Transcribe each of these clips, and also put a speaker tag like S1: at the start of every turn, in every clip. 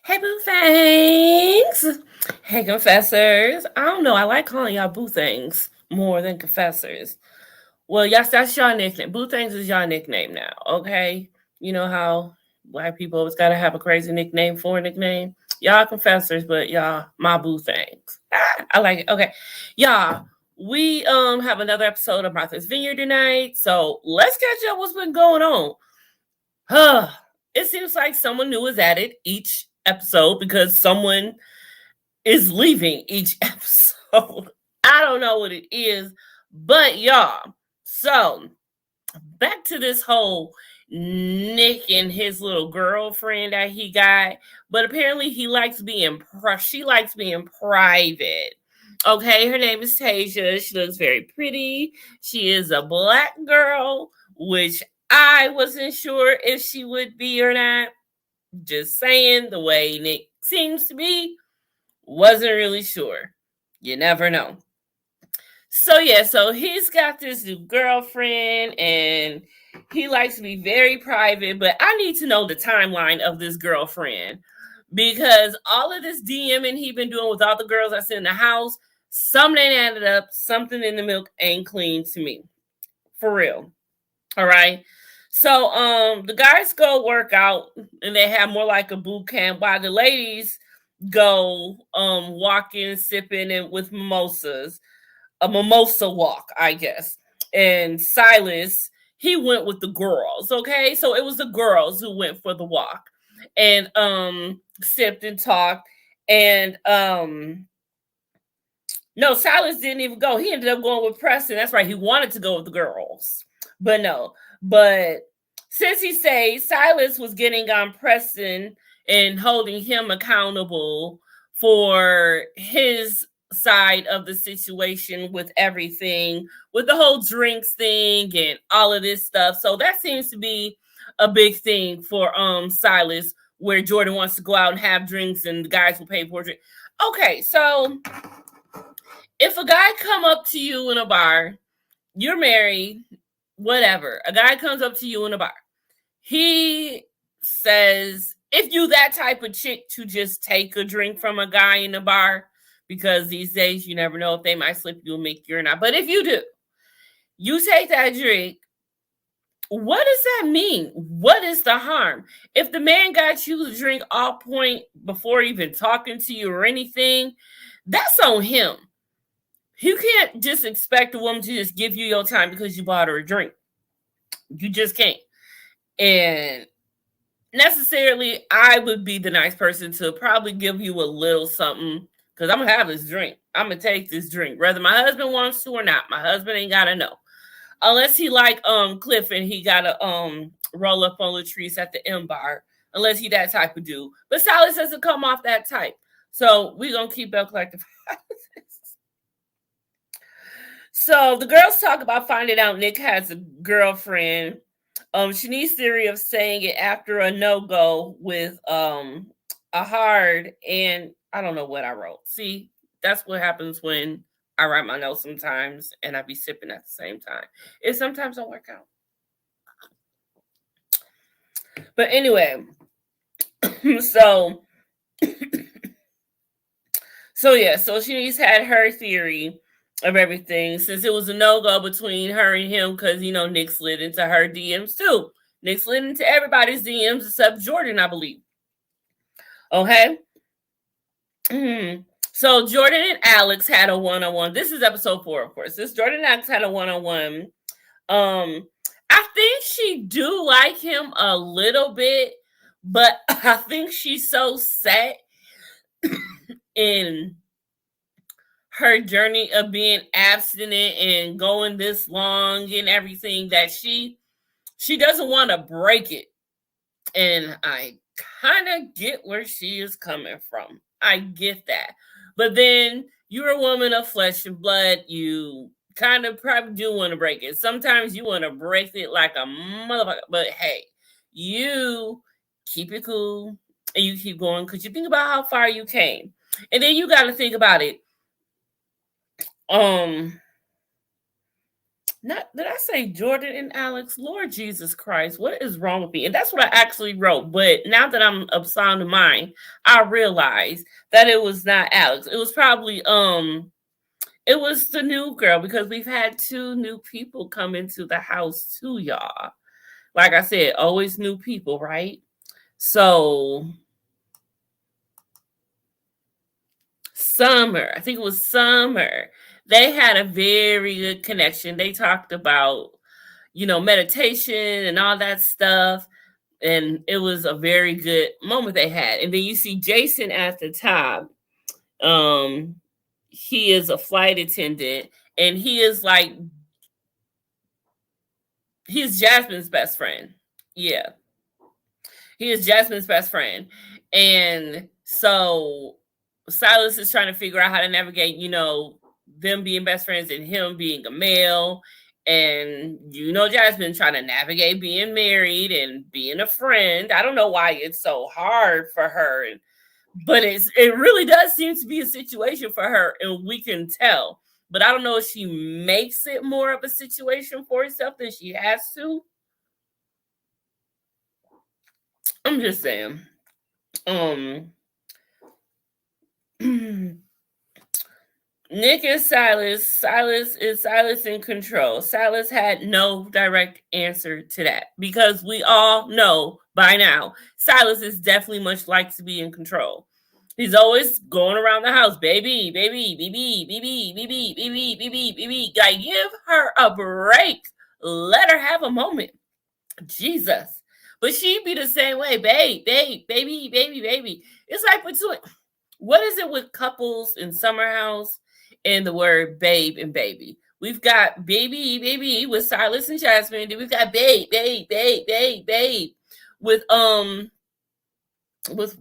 S1: Hey, boo things. Hey, confessors. I don't know. I like calling y'all boo things more than confessors. Well, yes, that's y'all nickname. Boo things is y'all nickname now, okay? You know how black people always got to have a crazy nickname for a nickname? Y'all confessors, but y'all my boo things. I like it. Okay. Y'all, we have another episode of Marth'S Vineyard tonight. So let's catch up what's been going on. It seems like someone new is added each episode because someone is leaving each episode. I don't know what it is, but y'all. So back to this whole Nick and his little girlfriend that he got, but apparently he likes being she likes being private. Okay, her name is Tasia. She looks very pretty. She is a black girl, which I wasn't sure if she would be or not. Just saying, the way Nick seems to be, wasn't really sure. You never know. So yeah, so he's got this new girlfriend and he likes to be very private, but I need to know the timeline of this girlfriend because all of this DMing he been doing with all the girls that's in the house, something ain't added up, something in the milk ain't clean to me. For real. All right. So the guys go work out and they have more like a boot camp while the ladies go walking, sipping and with mimosas. A mimosa walk, I guess. And Silas, he went with the girls, okay? So it was the girls who went for the walk and sipped and talked. And no, Silas didn't even go. He ended up going with Preston. That's right. He wanted to go with the girls. But no. But since he said Silas was getting on Preston and holding him accountable for his side of the situation with everything, with the whole drinks thing and all of this stuff. So that seems to be a big thing for Silas, where Jordan wants to go out and have drinks and the guys will pay for a drink. Okay, so if a guy come up to you in a bar, you're married, whatever. A guy comes up to you in a bar. He says, if you that type of chick to just take a drink from a guy in a bar, because these days you never know if they might slip you a Mickey or not. But if you do, you take that drink. What does that mean? What is the harm? If the man got you to drink all point before even talking to you or anything, that's on him. You can't just expect a woman to just give you your time because you bought her a drink. You just can't. And necessarily, I would be the nice person to probably give you a little something because I'm gonna have this drink. I'm gonna take this drink, whether my husband wants to or not. My husband ain't gotta know, unless he like Cliff and he gotta roll up on Latrice at the M bar. Unless he that type of dude, but Silas doesn't come off that type. So we gonna keep that collective. So the girls talk about finding out Nick has a girlfriend. Shanice's theory of saying it after a no-go with a hard, and I don't know what I wrote. See, that's what happens when I write my notes sometimes and I be sipping at the same time. It sometimes don't work out. But anyway, so yeah, so Shanice had her theory of everything since it was a no-go between her and him because Nick slid into her DMs too. Nick slid into everybody's DMs except Jordan, I believe. Okay. So Jordan and Alex had a one-on-one. This is episode 4, of course. This Jordan and Alex had a one-on-one. I think she do like him a little bit, but I think she's so set in her journey of being abstinent and going this long and everything that she doesn't want to break it. And I kind of get where she is coming from. I get that. But then you're a woman of flesh and blood. You kind of probably do want to break it. Sometimes you want to break it like a motherfucker. But hey, you keep it cool and you keep going because you think about how far you came. And then you got to think about it. Not did I say Jordan and Alex? Lord Jesus Christ, what is wrong with me? And that's what I actually wrote. But now that I'm of sound of mind, I realize that it was not Alex. It was probably it was the new girl because we've had two new people come into the house too, y'all. Like I said, always new people, right? So Summer, I think it was Summer. They had a very good connection. They talked about, meditation and all that stuff. And it was a very good moment they had. And then you see Jason at the top. Um, he is a flight attendant, and he's Jasmine's best friend. Yeah, he is Jasmine's best friend. And so Silas is trying to figure out how to navigate, them being best friends and him being a male. And Jasmine trying to navigate being married and being a friend. I don't know why it's so hard for her, but it really does seem to be a situation for her, and we can tell. But I don't know if she makes it more of a situation for herself than she has to. I'm just saying. Um Nick is Silas. Silas in control. Silas had no direct answer to that because we all know by now Silas is definitely much like to be in control. He's always going around the house, baby, baby, baby, baby, baby, baby, baby, baby. Like, give her a break. Let her have a moment. Jesus. But she'd be the same way, babe, babe, baby, baby, baby. It's like between what is it with couples in Summer House and the word babe and baby? We've got baby, baby with Silas and Jasmine. Then we've got babe, babe, babe, babe, babe with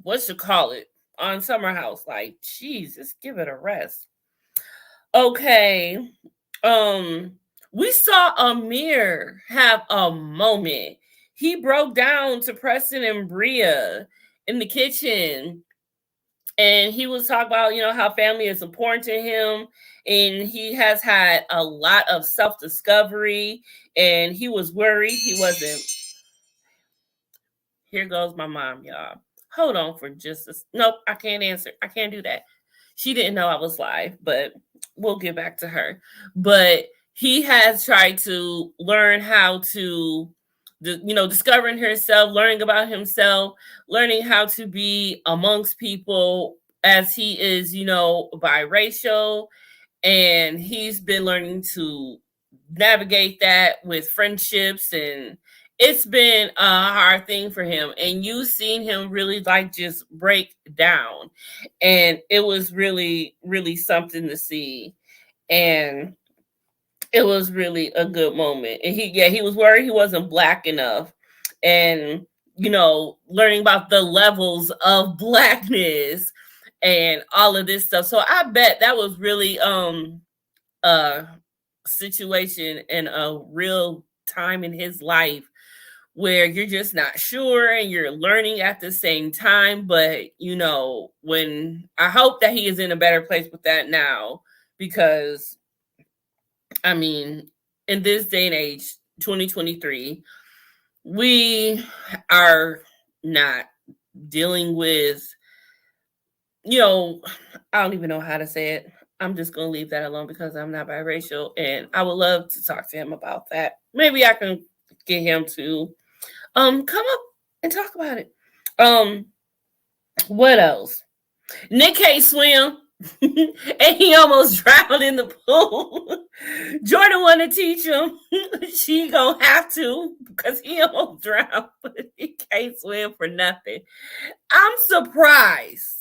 S1: what you call it on Summer House. Like, Jesus, give it a rest. Okay. We saw Amir have a moment. He broke down to Preston and Bria in the kitchen, and he was talking about, how family is important to him, and he has had a lot of self-discovery, and he was worried he wasn't. Here goes my mom, y'all. Hold on for just a. Nope, I can't answer. I can't do that. She didn't know I was live, but we'll get back to her. But he has tried to learn how to, discovering himself, learning about himself, learning how to be amongst people as he is, biracial. And he's been learning to navigate that with friendships, and it's been a hard thing for him. And you've seen him really like just break down, and it was really, really something to see. And it was really a good moment. And he was worried he wasn't black enough, and learning about the levels of blackness and all of this stuff. So I bet that was really a situation in a real time in his life where you're just not sure and you're learning at the same time. But when I hope that he is in a better place with that now, because I mean, in this day and age, 2023, we are not dealing with, I don't even know how to say it. I'm just going to leave that alone because I'm not biracial, and I would love to talk to him about that. Maybe I can get him to come up and talk about it. What else? Nick can't swim. And he almost drowned in the pool. Jordan want to teach him. She gonna have to because he almost drowned, but he can't swim for nothing. I'm surprised.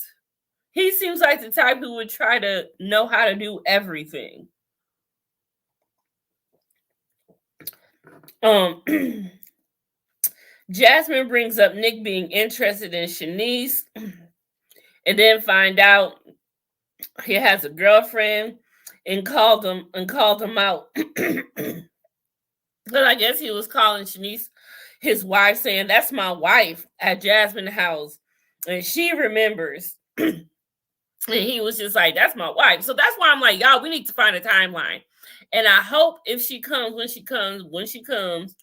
S1: He seems like the type who would try to know how to do everything. Jasmine brings up Nick being interested in Shanice, and then find out he has a girlfriend, and called him out. But I guess he was calling Shanice his wife, saying, "That's my wife," at Jasmine's house. And she remembers And he was just like, that's my wife. So that's why I'm like, y'all, we need to find a timeline. And I hope if she comes, when she comes,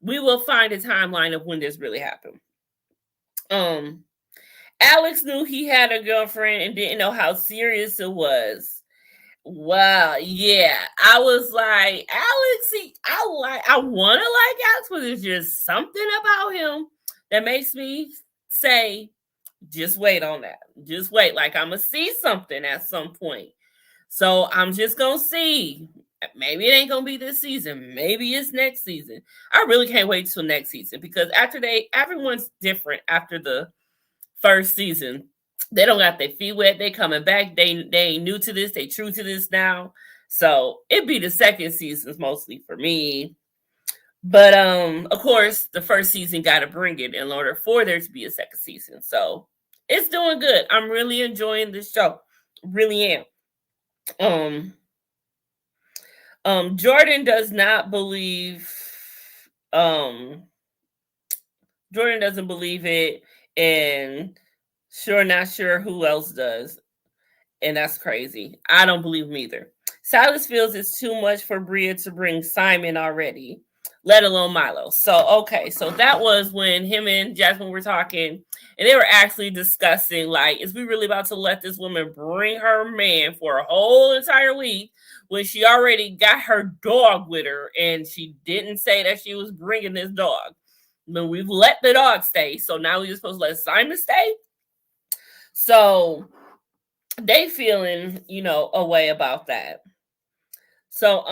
S1: we will find a timeline of when this really happened. Alex knew he had a girlfriend and didn't know how serious it was. Wow, yeah. I was like, Alex, I want to like Alex, but there's just something about him that makes me say, just wait on that. Just wait. Like, I'm going to see something at some point. So I'm just going to see. Maybe it ain't going to be this season. Maybe it's next season. I really can't wait till next season because everyone's different after the first season. They don't got their feet wet. They coming back. They ain't new to this. They true to this now. So it'd be the second seasons mostly for me. But of course, the first season got to bring it in order for there to be a second season. So it's doing good. I'm really enjoying this show. Really am. Jordan does not believe. Jordan doesn't believe it, and not sure who else does. And that's crazy. I don't believe him either. Silas feels it's too much for Bria to bring Simon already, let alone Milo. So, okay. So that was when him and Jasmine were talking, and they were actually discussing, like, is we really about to let this woman bring her man for a whole entire week when she already got her dog with her, and she didn't say that she was bringing this dog. But we've let the dog stay, so now we're supposed to let Simon stay? So they feeling, a way about that. So,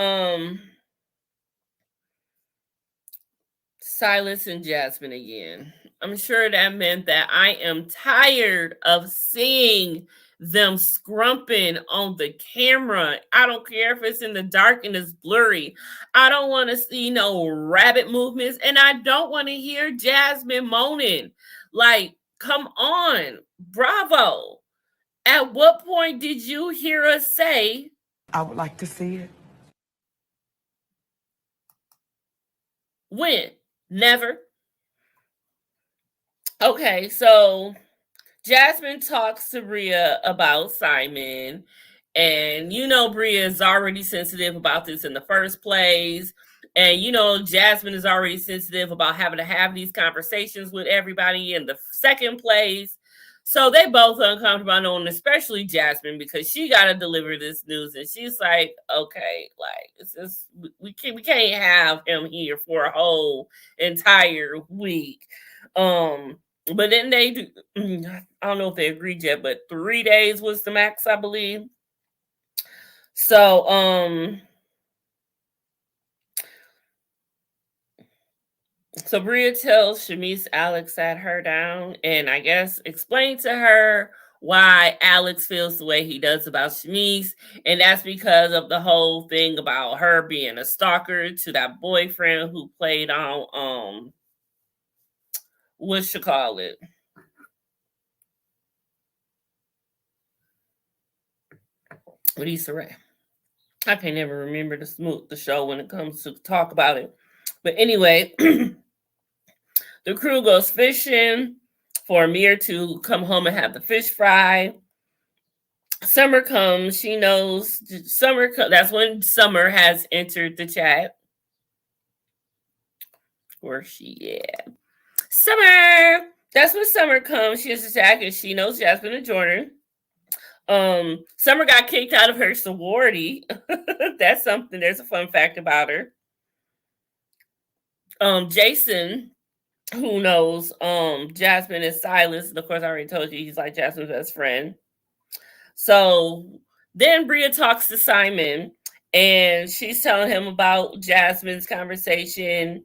S1: Silas and Jasmine again. I'm sure that meant that I am tired of seeing them scrumping on the camera. I don't care if it's in the dark and it's blurry. I don't want to see no rabbit movements, and I don't want to hear Jasmine moaning. Like, come on, bravo. At what point did you hear us say,
S2: I would like to see it?
S1: When? Never. Okay, so Jasmine talks to Bria about Simon, and Bria is already sensitive about this in the first place. And Jasmine is already sensitive about having to have these conversations with everybody in the second place. So they both uncomfortable knowing, especially Jasmine, because she got to deliver this news, and she's like, "Okay, like it's just we can't have him here for a whole entire week." But then they do. I don't know if they agreed yet, but 3 days was the max, I believe. So, So Bria tells Shamice Alex sat her down and I guess explained to her why Alex feels the way he does about Shamice. And that's because of the whole thing about her being a stalker to that boyfriend who played on what you call it? What Issa Rae. I can't ever remember the show when it comes to talk about it. But anyway, the crew goes fishing for Amir to come home and have the fish fry. Summer comes. She knows that's when Summer has entered the chat. Where's she at? Summer! That's when Summer comes. She has a jacket. She knows Jasmine and Jordan. Summer got kicked out of her sorority. That's something. There's a fun fact about her. Jason, who knows Jasmine and Silas, and of course I already told you he's like Jasmine's best friend. So then Bria talks to Simon, and she's telling him about Jasmine's conversation.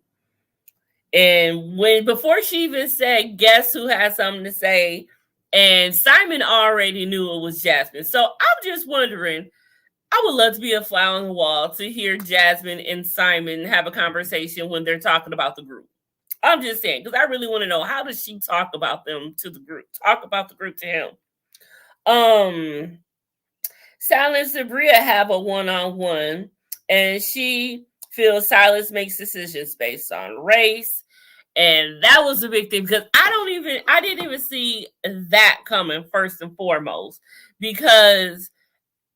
S1: And before she even said, guess who has something to say? And Simon already knew it was Jasmine. So I'm just wondering, I would love to be a fly on the wall to hear Jasmine and Simon have a conversation when they're talking about the group. I'm just saying, because I really want to know, how does she talk about them to the group? Talk about the group to him. Silas and Bria have a one-on-one, and she feels Silas makes decisions based on race. And that was a big thing because I didn't even see that coming first and foremost, because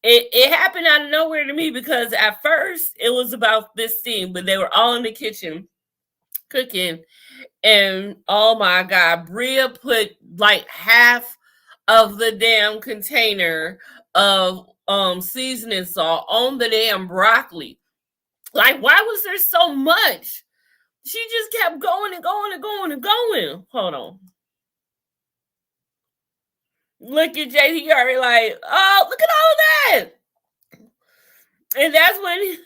S1: it happened out of nowhere to me, because at first it was about this scene, but they were all in the kitchen cooking, and oh my God, Bria put like half of the damn container of seasoning salt on the damn broccoli. Like, why was there so much? She just kept going and going and going and going. Hold on. Look at Jay. He already like, oh, look at all that. And that's when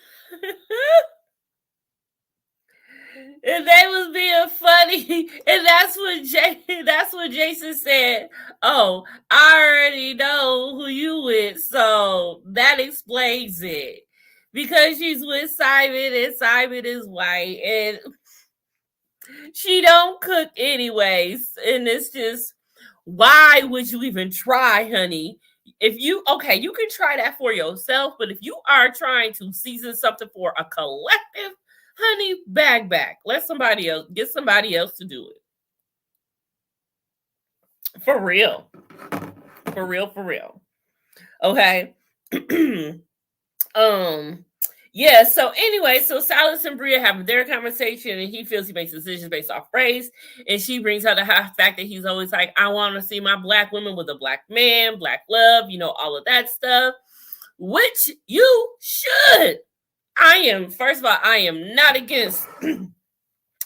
S1: and they was being funny. And that's what Jason said. Oh, I already know who you with, so that explains it. Because she's with Simon and Simon is white and she don't cook anyways. And it's just, why would you even try, honey? If you you can try that for yourself, but if you are trying to season something for a collective, honey, bag back. Get somebody else to do it. For real. For real. Okay. Yeah, so anyway, so Silas and Bria have their conversation, and he feels he makes decisions based off race, and she brings out the fact that he's always like, I want to see my black women with a black man, black love, all of that stuff, which you should. First of all, I am not against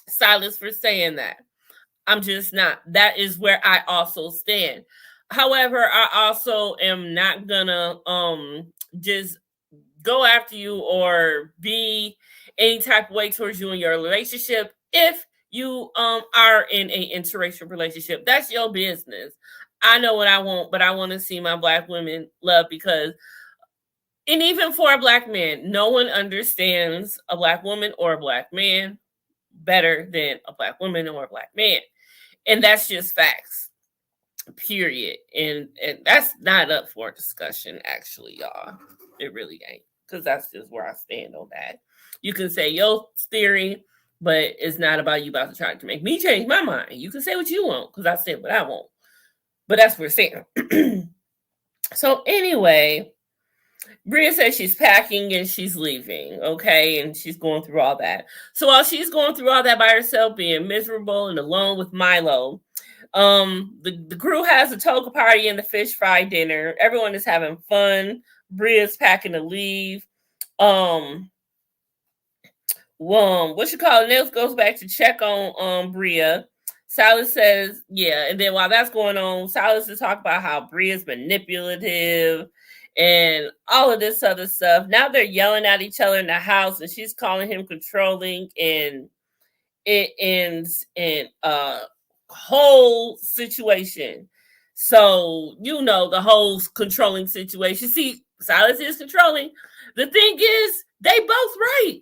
S1: Silas for saying that. I'm just not. That is where I also stand. However, I also am not gonna just go after you or be any type of way towards you in your relationship if you are in an interracial relationship. That's your business. I know what I want, but I want to see my black women loved, because, and even for a black man, no one understands a black woman or a black man better than a black woman or a black man. And that's just facts, period. And that's not up for discussion, actually, y'all. It really ain't, because that's just where I stand on that. You can say your theory, but it's not about you about to try to make me change my mind. You can say what you want, because I said what I want. But that's what we're saying. So anyway, Bria says she's packing and she's leaving, okay? And she's going through all that. So while she's going through all that by herself, being miserable and alone with Milo, the crew has a toga party and the fish fry dinner. Everyone is having fun. Bria's packing to leave. Nils goes back to check on Bria. Silas says, yeah, and then while that's going on, Silas is talking about how Bria's manipulative and all of this other stuff. Now they're yelling at each other in the house, and she's calling him controlling, and it ends in a whole situation. So, the whole controlling situation. See, Silas is controlling. The thing is, they both right.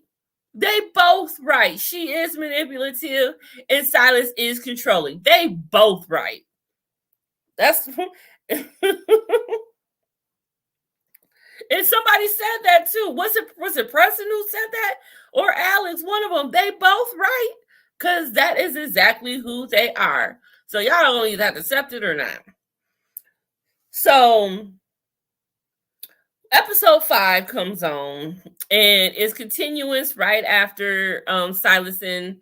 S1: They both right. She is manipulative and Silas is controlling. They both right. That's and somebody said that too. Was it Preston who said that? Or Alex? One of them. They both right. Because that is exactly who they are. So y'all don't either have to accept it or not. So episode 5 comes on, and it's continuous right after Silas and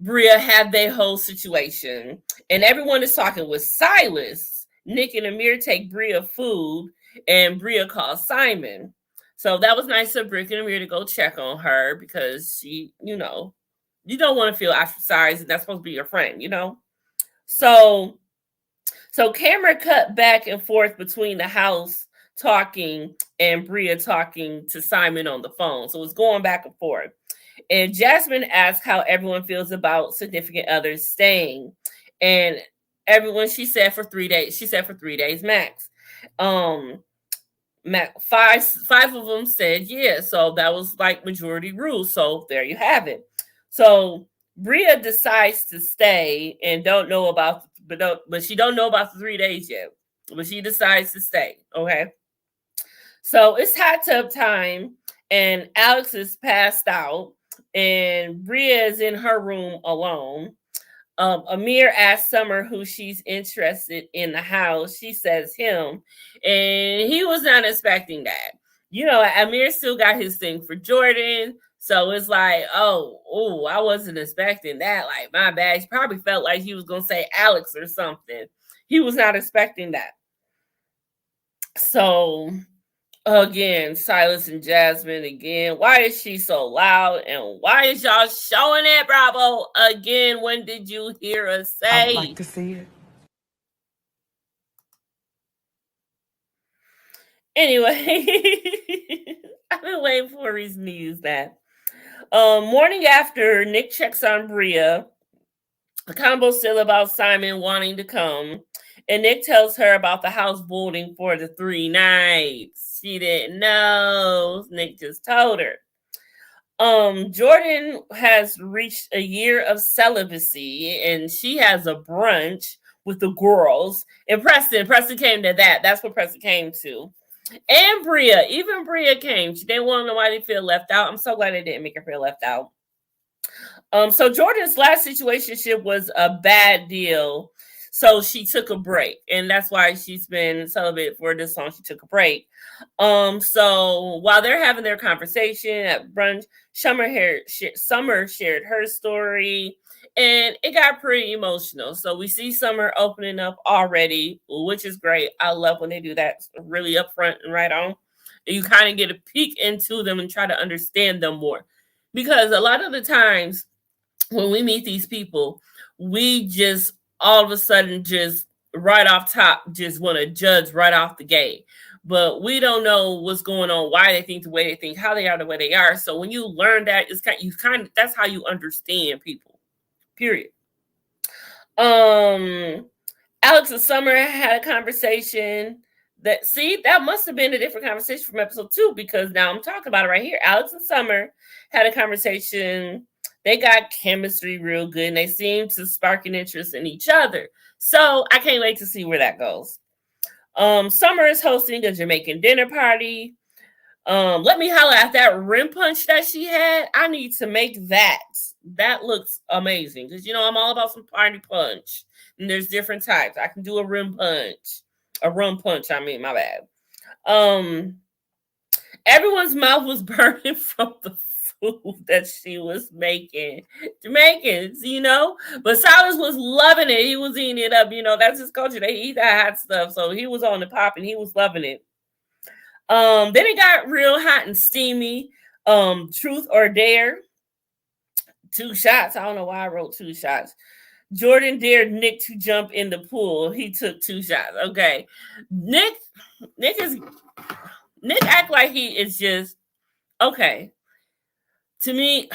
S1: Bria had their whole situation. And everyone is talking with Silas. Nick and Amir take Bria food, and Bria calls Simon. So that was nice of Brick and Amir to go check on her, because she, you don't want to feel ostracized, and that's supposed to be your friend, So camera cut back and forth between the house talking and Bria talking to Simon on the phone. So it's going back and forth. And Jasmine asks how everyone feels about significant others staying. And everyone, she said for 3 days. She said for 3 days max. Five of them said yeah. So that was like majority rule. So there you have it. So Bria decides to stay and but she don't know about the 3 days yet. But she decides to stay. Okay. So it's hot tub time, and Alex is passed out, and Bria is in her room alone. Amir asks Summer who she's interested in the house. She says him, and he was not expecting that. Amir still got his thing for Jordan, so it's like, oh, I wasn't expecting that. Like, my bad. He probably felt like he was gonna say Alex or something. He was not expecting that. So again, Silas and Jasmine again. Why is she so loud? And why is y'all showing it, Bravo? Again, when did you hear us say?
S2: I would like to see it.
S1: Anyway, I've been waiting for a reason to use that. Morning after, Nick checks on Bria. The combo's still about Simon wanting to come. And Nick tells her about the house voting for the 3 nights. She didn't know. Nick just told her. Jordan has reached a year of celibacy, and she has a brunch with the girls. And Preston came to that. That's what Preston came to. And Bria, even Bria came. She didn't want nobody to feel left out. I'm so glad they didn't make her feel left out. So Jordan's last situationship was a bad deal. So she took a break. And that's why she's been celibate for this long. She took a break. So while they're having their conversation at brunch, Summer shared her story. And it got pretty emotional. So we see Summer opening up already, which is great. I love when they do that really upfront and right on. You kind of get a peek into them and try to understand them more. Because a lot of the times when we meet these people, we just all of a sudden just right off top just want to judge right off the gate. But we don't know what's going on, why they think the way they think, how they are the way they are. So when you learn that, that's how you understand people. Period. Alex and Summer had a conversation that must have been a different conversation from episode 2, because now I'm talking about it right here. Alex and Summer had a conversation. They got chemistry real good, and they seem to spark an interest in each other. So I can't wait to see where that goes. Summer is hosting a Jamaican dinner party. Let me holler at that rim punch that she had. I need to make that. That looks amazing, because I'm all about some party punch, and there's different types. I can do a rim punch, my bad. Everyone's mouth was burning from the food that she was making. Jamaicans, but Silas was loving it. He was eating it up. That's his culture. They eat that hot stuff, so he was on the pop and he was loving it. Then it got real hot and steamy. Truth or dare. 2 shots. I don't know why I wrote 2 shots. Jordan dared Nick to jump in the pool. He took 2 shots. Okay. Nick act like he is just okay. To me,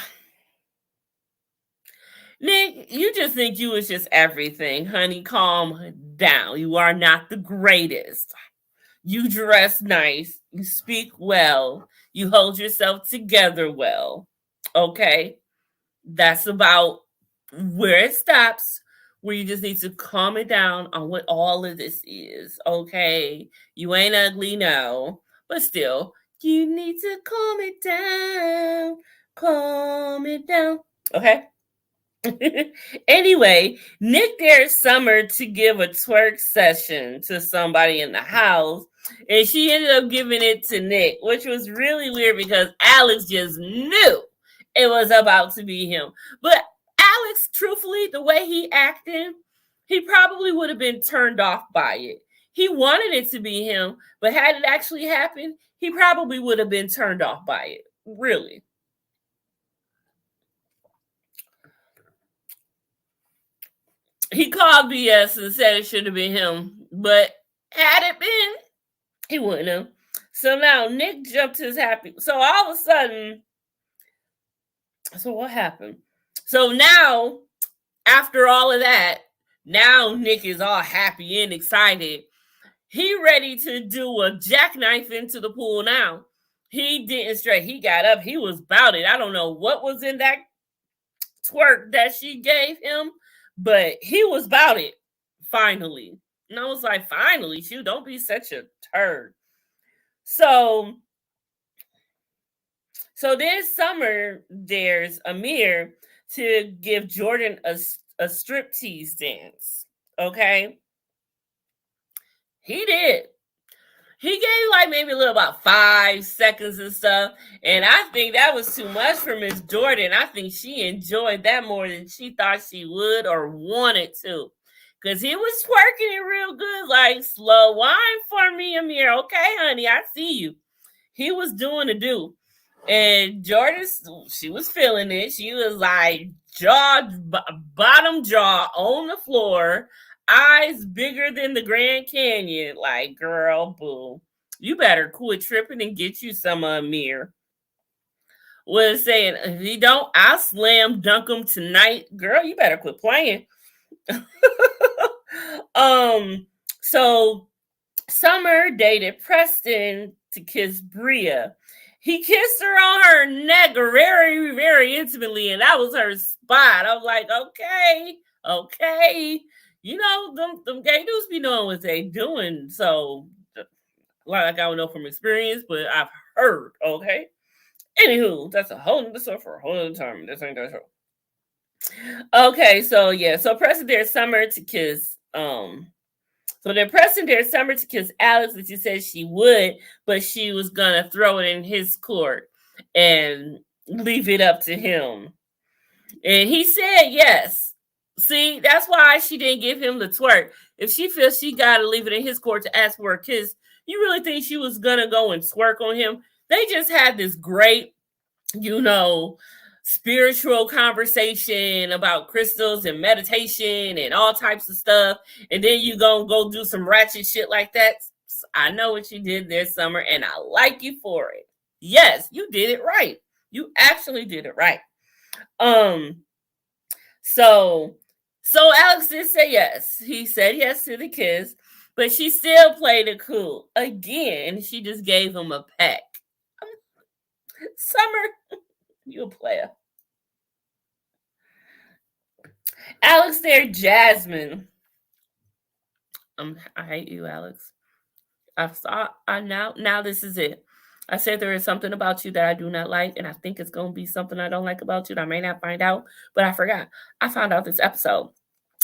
S1: Nick, you just think you is just everything. Honey, calm down. You are not the greatest. You dress nice. You speak well. You hold yourself together well. Okay? That's about where it stops, where you just need to calm it down on what all of this is. Okay? You ain't ugly, no. But still, you need to calm it down. Calm it down. Okay? Anyway, Nick dared Summer to give a twerk session to somebody in the house, and she ended up giving it to Nick, which was really weird because Alex just knew it was about to be him. But Alex, truthfully, the way he acted, he probably would have been turned off by it. He wanted it to be him, but had it actually happened, he probably would have been turned off by it. Really. He called BS and said it should have been him, but had it been, he wouldn't have. So now Nick jumped his happy. So all of a sudden, so what happened? So now, after all of that, now Nick is all happy and excited. He ready to do a jackknife into the pool now. He didn't stray. He got up. He was about it. I don't know what was in that twerk that she gave him, but he was about it, finally. And I was like, finally, shoot, don't be such a turd. So then Summer dares Amir to give Jordan a striptease dance. Okay? He did. He gave like maybe a little about 5 seconds and stuff. And I think that was too much for Miss Jordan. I think she enjoyed that more than she thought she would or wanted to. Because he was twerking it real good, like slow wine for me, Amir. Okay, honey, I see you. He was doing the do. And Jordan, she was feeling it. She was like bottom jaw on the floor, eyes bigger than the Grand Canyon. Like, girl, boo. You better quit tripping and get you some Amir. Was saying, if you don't, I'll slam dunk him tonight. Girl, you better quit playing. So Summer dated Preston to kiss Bria. He kissed her on her neck very, very intimately, and that was her spot. I was like, okay. You know, them gay dudes be knowing what they doing. So, like I don't know from experience, but I've heard, okay? Anywho, that's a whole nother story for a whole other time. This ain't that show. Okay, so yeah, so Preston dared Summer to kiss so then Preston dared Summer to kiss Alex, and she said she would, but she was gonna throw it in his court and leave it up to him. And he said yes. See, that's why she didn't give him the twerk. If she feels she gotta leave it in his court to ask for a kiss, you really think she was gonna go and twerk on him? They just had this great, spiritual conversation about crystals and meditation and all types of stuff, and then you gonna go do some ratchet shit like that. I know what you did there, Summer, and I like you for it. Yes, you did it right. You actually did it right. So Alex did say yes. He said yes to the kiss, but she still played it cool. Again, she just gave him a peck. Summer, you a player. Alex there, Jasmine. I hate you, Alex. Now this is it. I said there is something about you that I do not like, and I think it's gonna be something I don't like about you that I may not find out, but I forgot. I found out this episode.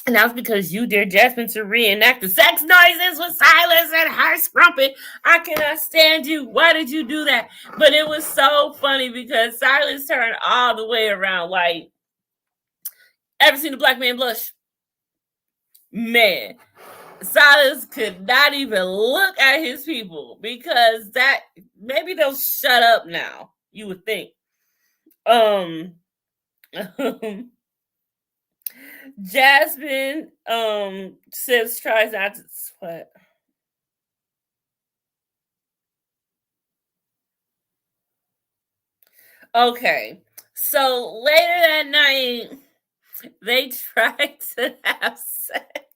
S1: And that was because you dared Jasmine to reenact the sex noises with Silas and her scrumping. I cannot stand you. Why did you do that? But it was so funny because Silas turned all the way around. Like, ever seen a black man blush? Man, Silas could not even look at his people because that maybe they'll shut up now. You would think. Jasmine says tries not to sweat. Okay, so later that night, they tried to have sex.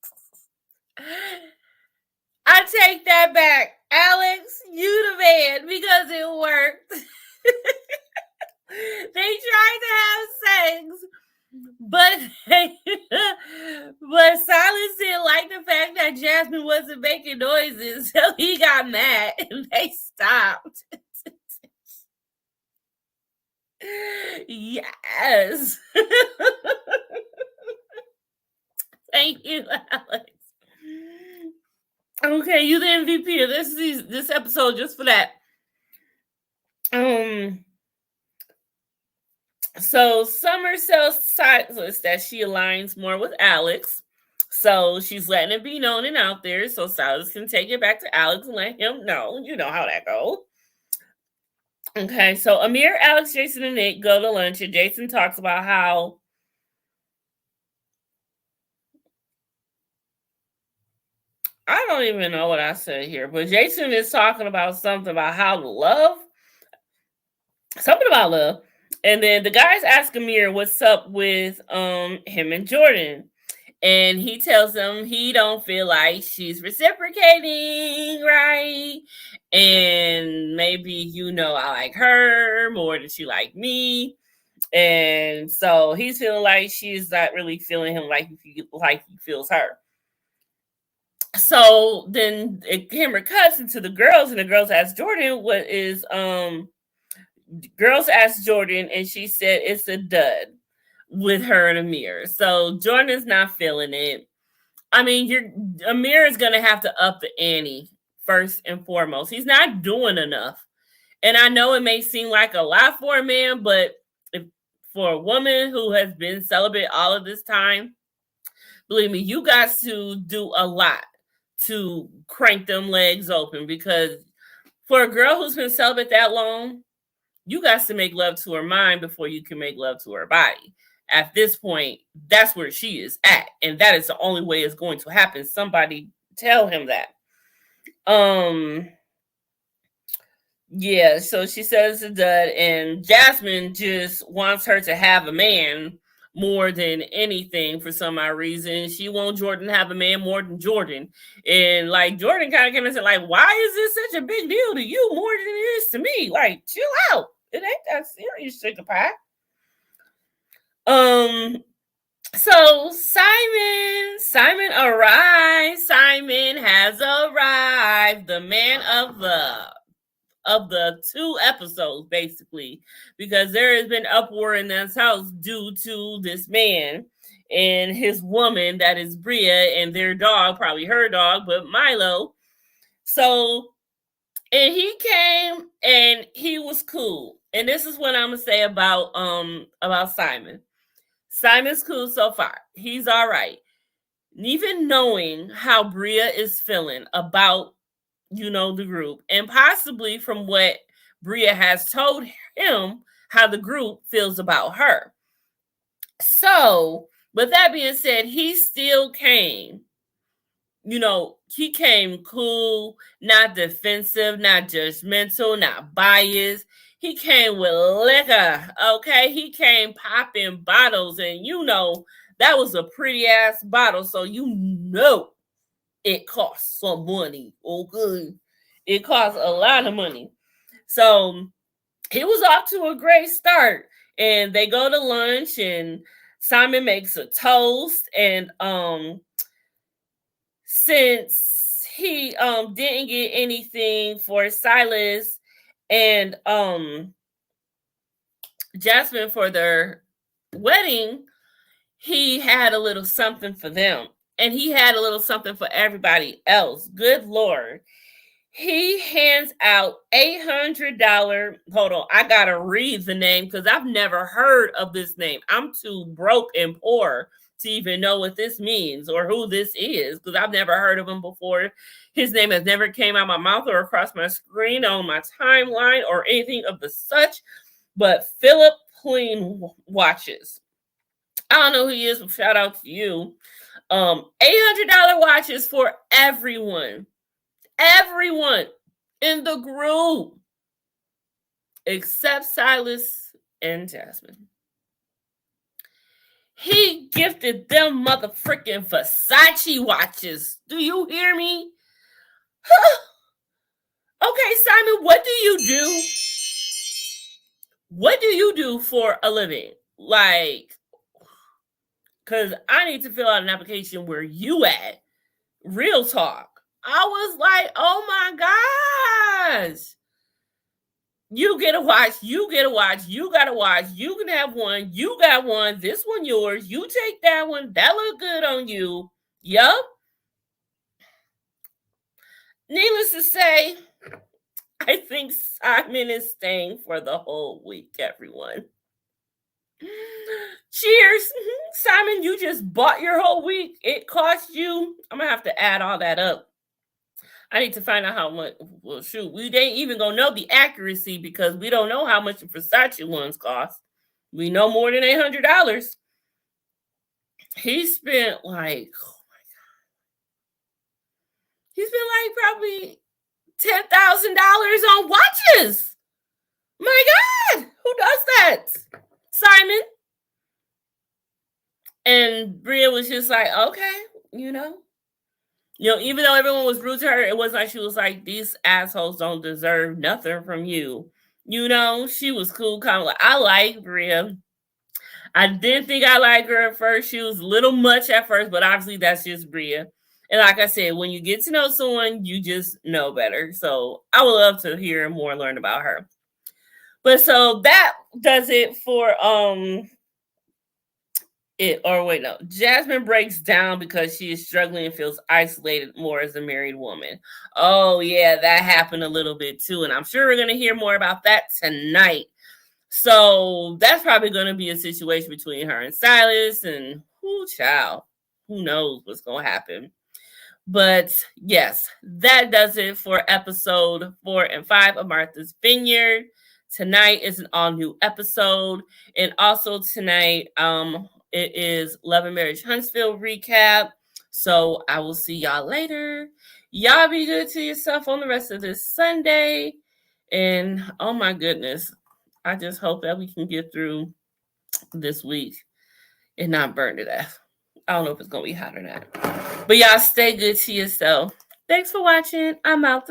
S1: I take that back. Alex, you the man because it worked. They tried to have sex, but Silas didn't like the fact that Jasmine wasn't making noises, so he got mad and they stopped. Yes. Thank you, Alex. Okay, you the MVP of this episode just for that. So Summer tells Silas that she aligns more with Alex. So she's letting it be known and out there so Silas can take it back to Alex and let him know. You know how that goes. Okay, so Amir, Alex, Jason, and Nick go to lunch, and Jason talks about how I don't even know what I said here, but Jason is talking about something about how to love. Something about love. And then the guys ask Amir what's up with him and Jordan. And he tells them he don't feel like she's reciprocating, right? And maybe, I like her more than she like me. And so he's feeling like she's not really feeling him like he feels her. So then the camera cuts into the girls, and the girls ask Jordan what is girls asked Jordan, and she said it's a dud. with her and Amir. So Jordan's not feeling it. I mean, Amir is going to have to up the ante first and foremost. He's not doing enough. And I know it may seem like a lot for a man, but for a woman who has been celibate all of this time, believe me, you got to do a lot to crank them legs open, because for a girl who's been celibate that long, you got to make love to her mind before you can make love to her body. At this point, that's where she is at, and that is the only way it's going to happen. Somebody tell him that. Yeah, so she says it's a dud, and Jasmine just wants her to have a man more than anything for some odd reason. She wants Jordan to have a man more than Jordan. And like Jordan kind of came and said, like, why is this such a big deal to you more than it is to me? Like, chill out. It ain't that serious, sugar pie. So Simon arrived. Simon has arrived. The man of the 2 episodes, basically, because there has been uproar in this house due to this man and his woman, that is Bria, and their dog, probably her dog, but Milo. So, and he came and he was cool. And this is what I'm gonna say about Simon. Simon's cool so far. He's all right. Even knowing how Bria is feeling about, the group, and possibly from what Bria has told him, how the group feels about her. So, with that being said, he still came. He came cool, not defensive, not judgmental, not biased. He came with liquor, okay? He came popping bottles, and that was a pretty ass bottle, so it costs some money, okay? It costs a lot of money. So he was off to a great start, and they go to lunch, and Simon makes a toast, and since he didn't get anything for Silas and Jasmine for their wedding, he had a little something for them. And he had a little something for everybody else. Good Lord. He hands out $800. Hold on. I got to read the name because I've never heard of this name. I'm too broke and poor to even know what this means or who this is, because I've never heard of him before. His name has never came out of my mouth or across my screen on my timeline or anything of the such. But Philip Clean Watches. I don't know who he is, but shout out to you. $800 watches for everyone in the group except Silas and Jasmine. He gifted them motherfucking Versace watches. Do you hear me? Okay, Simon, what do you do? What do you do for a living? Like, because I need to fill out an application where you at. Real talk. I was like, oh my gosh. You get a watch, you get a watch, you got a watch, you can have one, you got one, this one yours, you take that one, that look good on you. Yup. Needless to say, I think Simon is staying for the whole week, everyone. Cheers. Simon, you just bought your whole week. It cost you. I'm going to have to add all that up. I need to find out how much. Well, shoot, we ain't even going to know the accuracy because we don't know how much the Versace ones cost. We know more than $800. He spent like, oh my God. He spent like probably $10,000 on watches. My God, who does that? Simon. And Bria was just like, okay, even though everyone was rude to her, it wasn't like she was like, these assholes don't deserve nothing from you. She was cool, kind of like, I like Bria. I didn't think I liked her at first. She was a little much at first, but obviously that's just Bria. And like I said, when you get to know someone, you just know better. So I would love to hear more and learn about her. But so that does it for Jasmine breaks down because she is struggling and feels isolated more as a married woman. Oh, yeah, that happened a little bit too. And I'm sure we're going to hear more about that tonight. So that's probably going to be a situation between her and Silas. And who knows what's going to happen. But yes, that does it for episode 4 and 5 of Martha's Vineyard. Tonight is an all new episode. And also tonight, it is Love and Marriage Huntsville recap. So I will see y'all later. Y'all be good to yourself on the rest of this Sunday. And oh my goodness, I just hope that we can get through this week and not burn to death. I don't know if it's going to be hot or not. But y'all stay good to yourself. Thanks for watching. I'm out.